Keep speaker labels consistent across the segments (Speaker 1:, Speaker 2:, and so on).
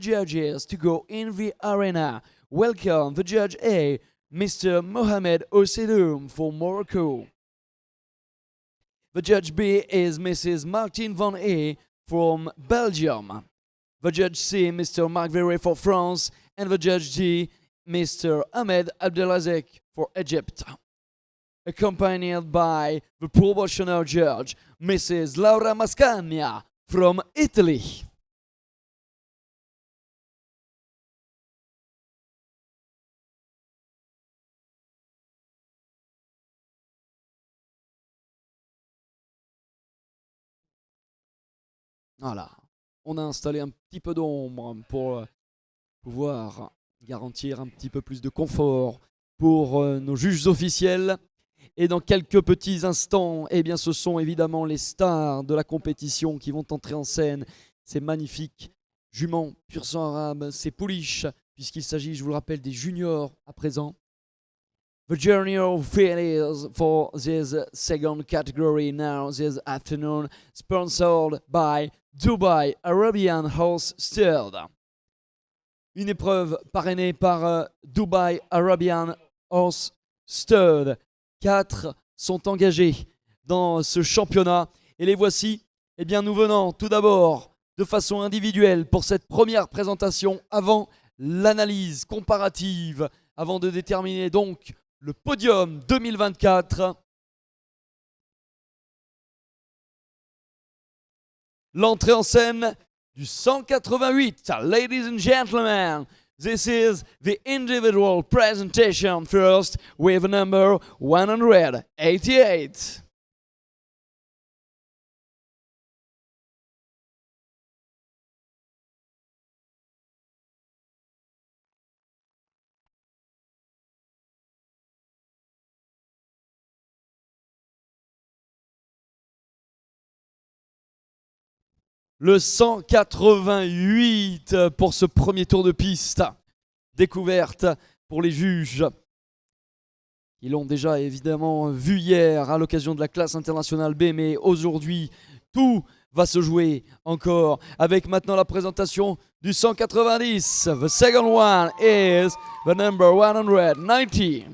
Speaker 1: judges to go in the arena. Welcome the judge A, Mr. Mohamed Osedoum for Morocco. The judge B is Mrs. Martine Van E from Belgium. The judge C, Mr. Marc Verret for France. And the judge D, Mr. Ahmed Abdelazek for Egypt. Accompanied by the promotional judge, Mrs. Laura Mascagna from Italy. Voilà, on a installé un petit peu d'ombre pour pouvoir garantir un petit peu plus de confort pour nos juges officiels. Et dans quelques petits instants, eh bien, ce sont évidemment les stars de la compétition qui vont entrer en scène. Ces magnifiques juments pur sang arabe, ces pouliches, puisqu'il s'agit, je vous le rappelle, des juniors à présent. The junior field for this second category now this afternoon, sponsored by Dubai Arabian Horse Stud. Une épreuve parrainée par Dubai Arabian Horse Stud. 4 sont engagés dans ce championnat. Et les voici. Eh bien, nous venons tout d'abord de façon individuelle pour cette première présentation avant l'analyse comparative, avant de déterminer donc le podium 2024. L'entrée en scène du 188. Ladies and gentlemen, this is the individual presentation first with number 188. Le 188 pour ce premier tour de piste. Découverte pour les juges. Ils l'ont déjà évidemment vu hier à l'occasion de la classe internationale B, mais aujourd'hui, tout va se jouer encore avec maintenant la présentation du 190. The second one is the number 190.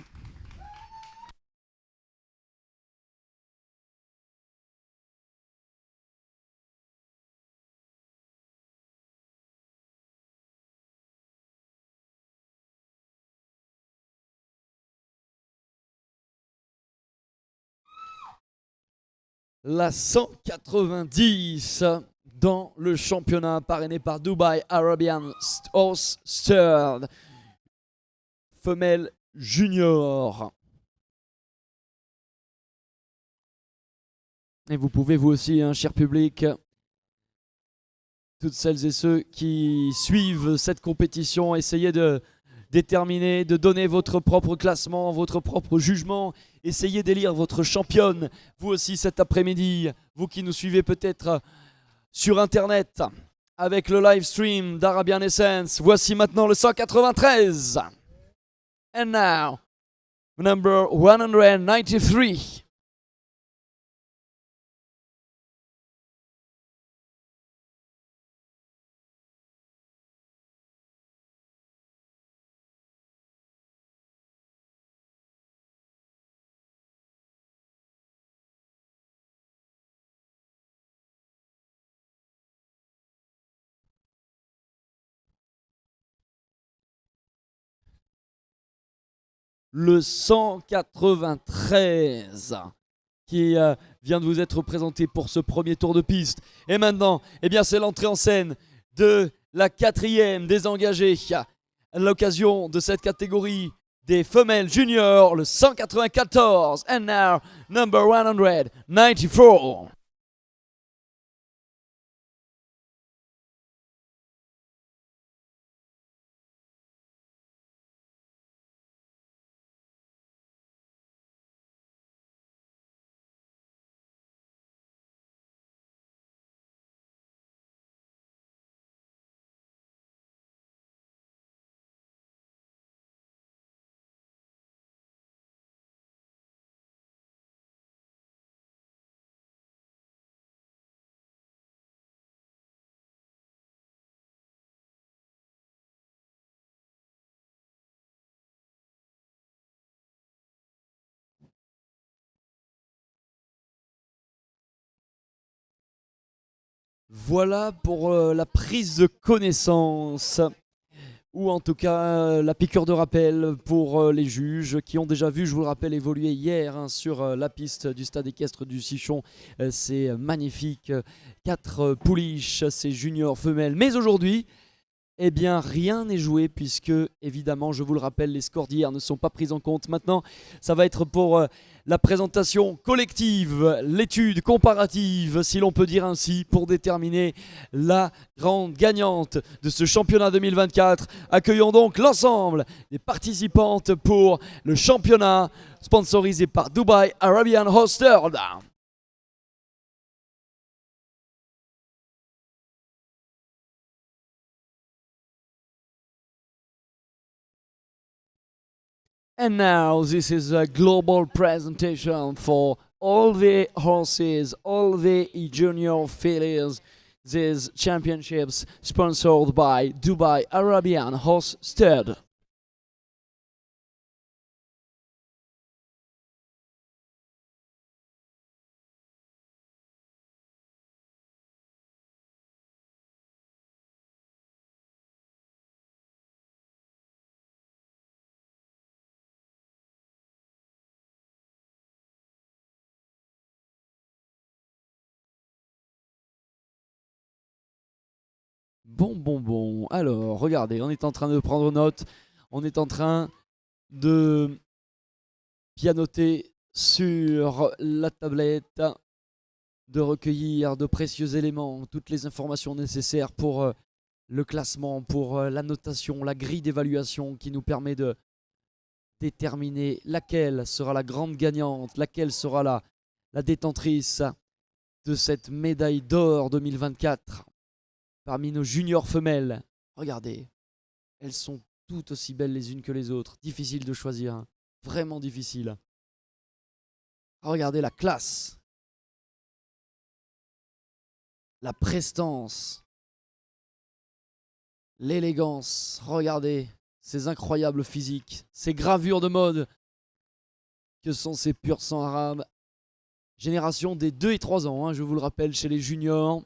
Speaker 1: La 190 dans le championnat parrainé par Dubai Arabian Horse Stud. Femelle junior. Et vous pouvez vous aussi, hein, cher public, toutes celles et ceux qui suivent cette compétition, essayer de déterminer, de donner votre propre classement, votre propre jugement. Essayez d'élire votre championne, vous aussi cet après-midi, vous qui nous suivez peut-être sur internet avec le live stream d'Arabian Essence. Voici maintenant le 193. And now, number 193. Le 193 qui vient de vous être présenté pour ce premier tour de piste. Et maintenant, eh bien, c'est l'entrée en scène de la 4e des engagés à l'occasion de cette catégorie des femelles juniors, le 194. And now, number 194. Voilà pour la prise de connaissance, ou en tout cas la piqûre de rappel pour les juges qui ont déjà vu, je vous le rappelle, évoluer hier sur la piste du stade équestre du Sichon. C'est magnifique, 4 pouliches, c'est juniors femelles. Mais aujourd'hui, eh bien, rien n'est joué puisque, évidemment, je vous le rappelle, les scores d'hier ne sont pas pris en compte. Maintenant, ça va être pour la présentation collective, l'étude comparative, si l'on peut dire ainsi, pour déterminer la grande gagnante de ce championnat 2024. Accueillons donc l'ensemble des participantes pour le championnat sponsorisé par Dubai Arabian Hostel. And now this is a global presentation for all the horses, all the junior fillies. These championships sponsored by Dubai Arabian Horse Stud. Bon. Alors, regardez, on est en train de prendre note. On est en train de pianoter sur la tablette, de recueillir de précieux éléments, toutes les informations nécessaires pour le classement, pour la notation, la grille d'évaluation qui nous permet de déterminer laquelle sera la grande gagnante, laquelle sera la détentrice de cette médaille d'or 2024 parmi nos juniors femelles. Regardez, elles sont toutes aussi belles les unes que les autres. Difficile de choisir, hein. Vraiment difficile. Regardez la classe, la prestance, l'élégance. Regardez ces incroyables physiques, ces gravures de mode que sont ces purs sang arabes. Génération des 2 et 3 ans, je vous le rappelle, chez les juniors.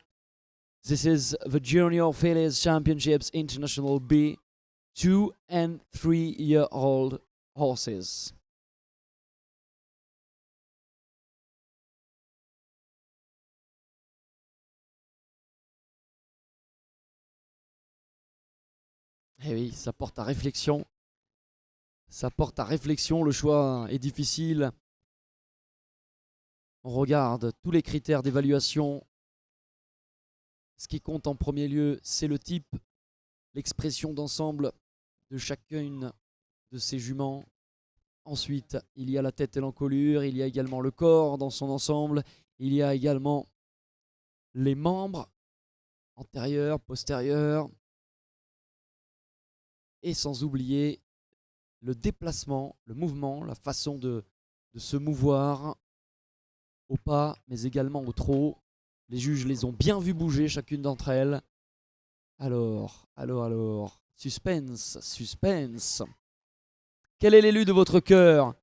Speaker 1: This is the Junior Fillies Championships International B, 2 and 3-year-old horses. Eh oui, ça porte à réflexion. Ça porte à réflexion, le choix est difficile. On regarde tous les critères d'évaluation. Ce qui compte en premier lieu, c'est le type, l'expression d'ensemble de chacune de ces juments. Ensuite, il y a la tête et l'encolure, il y a également le corps dans son ensemble, il y a également les membres antérieurs, postérieurs, et sans oublier le déplacement, le mouvement, la façon de se mouvoir au pas, mais également au trot. Les juges les ont bien vues bouger, chacune d'entre elles. Alors, suspense. Quel est l'élu de votre cœur?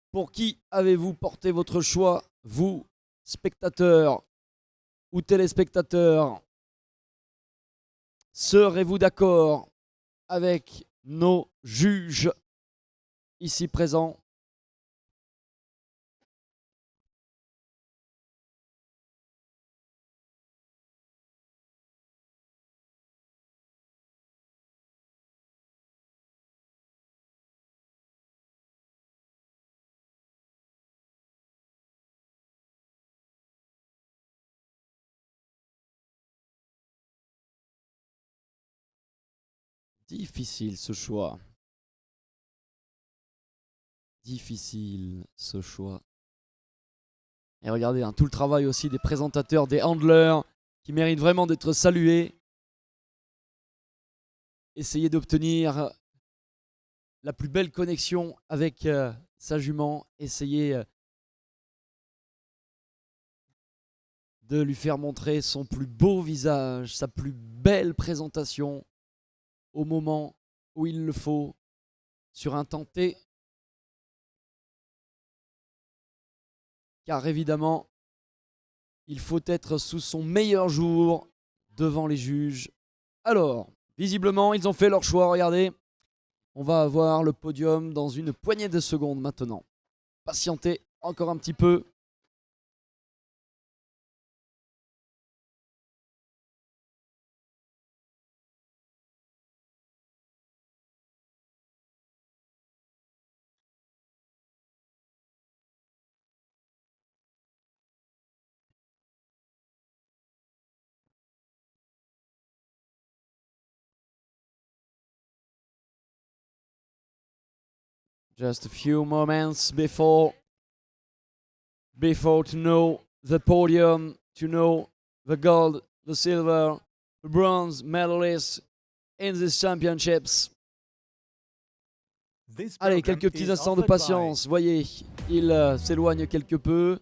Speaker 1: Pour qui avez-vous porté votre choix, vous, spectateurs ou téléspectateurs? Serez-vous d'accord avec nos juges ici présents? Difficile ce choix. Difficile ce choix. Et regardez, tout le travail aussi des présentateurs, des handlers, qui méritent vraiment d'être salués. Essayez d'obtenir la plus belle connexion avec sa jument. Essayez de lui faire montrer son plus beau visage, sa plus belle présentation au moment où il le faut, sur un temps T. Car évidemment, Il faut être sous son meilleur jour devant les juges. Alors, visiblement, ils ont fait leur choix, regardez. On va avoir le podium dans une poignée de secondes maintenant. Patientez encore un petit peu. Just a few moments before to know the podium, to know the gold, the silver, the bronze medalists in these championships. Allez, quelques petits instants de patience. Voyez, il s'éloigne quelque peu.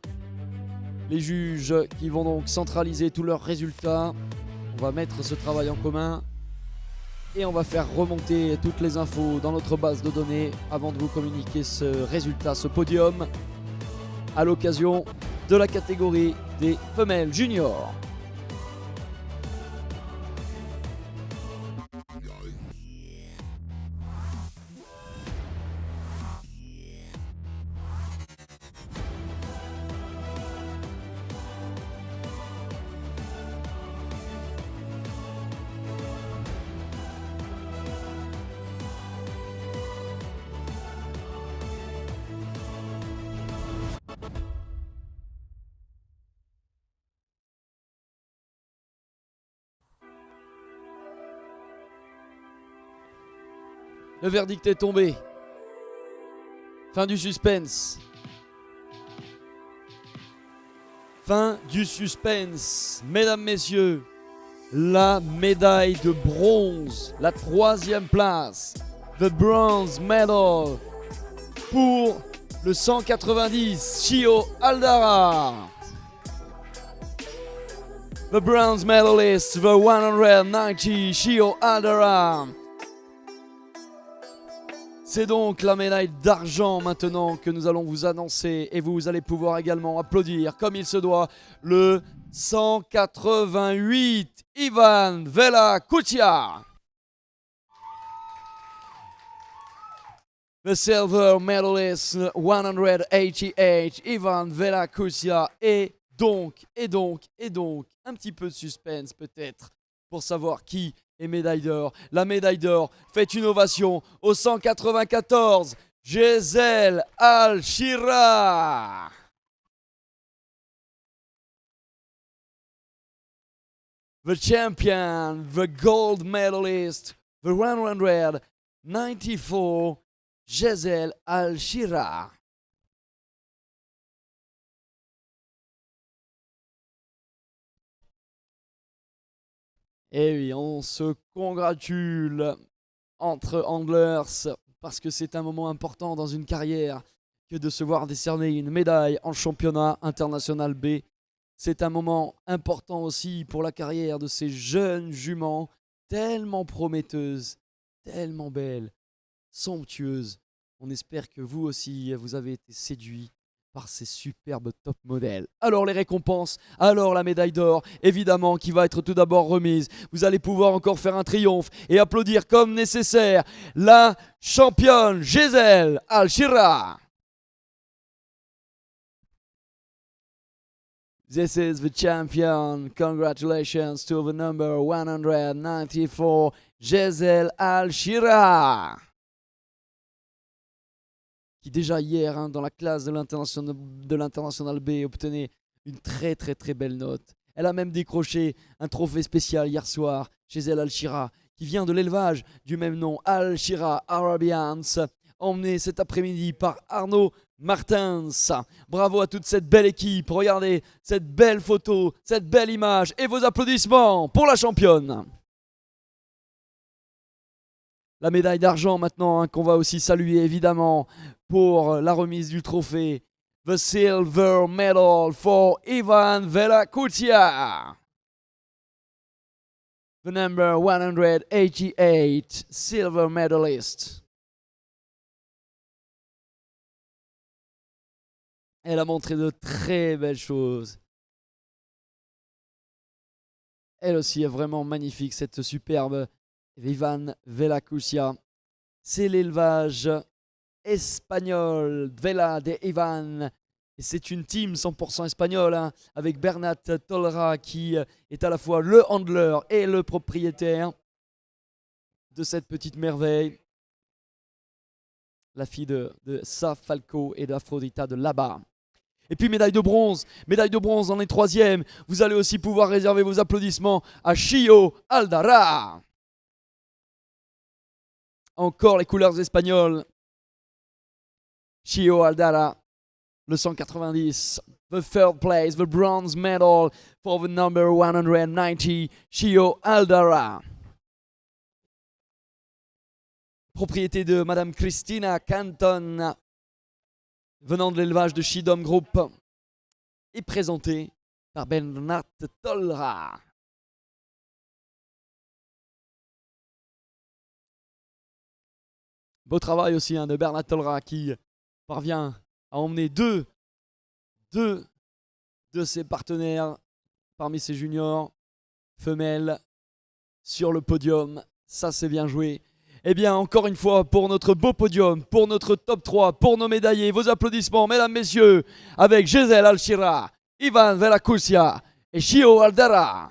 Speaker 1: Les juges qui vont donc centraliser tous leurs résultats. On va mettre ce travail en commun. Et on va faire remonter toutes les infos dans notre base de données avant de vous communiquer ce résultat, ce podium, à l'occasion de la catégorie des femelles juniors. Le verdict est tombé. Fin du suspense. Fin du suspense. Mesdames, messieurs, la médaille de bronze, la 3e place, the bronze medal pour le 190, Chio Aldara. The bronze medalist, the 190, Chio Aldara. C'est donc la médaille d'argent maintenant que nous allons vous annoncer et vous allez pouvoir également applaudir comme il se doit le 188 Ivan Vela-Kutia. The silver medalist 188 Ivan Vela-Kutia et donc un petit peu de suspense peut-être pour savoir qui et médaille d'or. La médaille d'or fait une ovation au 194, Gisèle Al-Shira. The champion, the gold medalist, the 194, Gisèle Al-Shira. Et oui, on se congratule entre anglers parce que c'est un moment important dans une carrière que de se voir décerner une médaille en championnat international B. C'est un moment important aussi pour la carrière de ces jeunes juments tellement prometteuses, tellement belles, somptueuses. On espère que vous aussi, vous avez été séduits par ces superbes top modèles. Alors les récompenses, alors la médaille d'or, évidemment, qui va être tout d'abord remise. Vous allez pouvoir encore faire un triomphe et applaudir comme nécessaire la championne Gisèle Al-Shira. This is the champion. Congratulations to the number 194, Gisèle Al-Shira. Qui déjà hier, dans la classe de l'international B, obtenait une très belle note. Elle a même décroché un trophée spécial hier soir chez elle Al-Shira, qui vient de l'élevage du même nom, Al-Shira Arabians, emmené cet après-midi par Arnaud Martins. Bravo à toute cette belle équipe. Regardez cette belle photo, cette belle image et vos applaudissements pour la championne. La médaille d'argent maintenant, qu'on va aussi saluer évidemment pour la remise du trophée. The silver medal for Ivan Vela-Kutia. The number 188 silver medalist. Elle a montré de très belles choses. Elle aussi est vraiment magnifique, cette superbe Ivan Velacusia. C'est l'élevage espagnol, Vela de Ivan. Et c'est une team 100% espagnole, hein, avec Bernat Tolra qui est à la fois le handler et le propriétaire de cette petite merveille. La fille de Sa Falco et d'Aphrodita de là-bas. Et puis médaille de bronze dans les troisièmes. Vous allez aussi pouvoir réserver vos applaudissements à Chio Aldara. Encore les couleurs espagnoles. Chio Aldara, le 190. The third place, the bronze medal for the number 190, Chio Aldara. Propriété de Madame Christina Canton, venant de l'élevage de Shidom Group, et présenté par Bernat Tolra. Beau travail aussi de Bernat Tolra qui parvient à emmener deux de ses partenaires parmi ses juniors femelles sur le podium. Ça, c'est bien joué. Eh bien, encore une fois, pour notre beau podium, pour notre top 3, pour nos médaillés, vos applaudissements, mesdames, messieurs, avec Gisèle Alchira, Ivan Velacusia et Chio Aldara.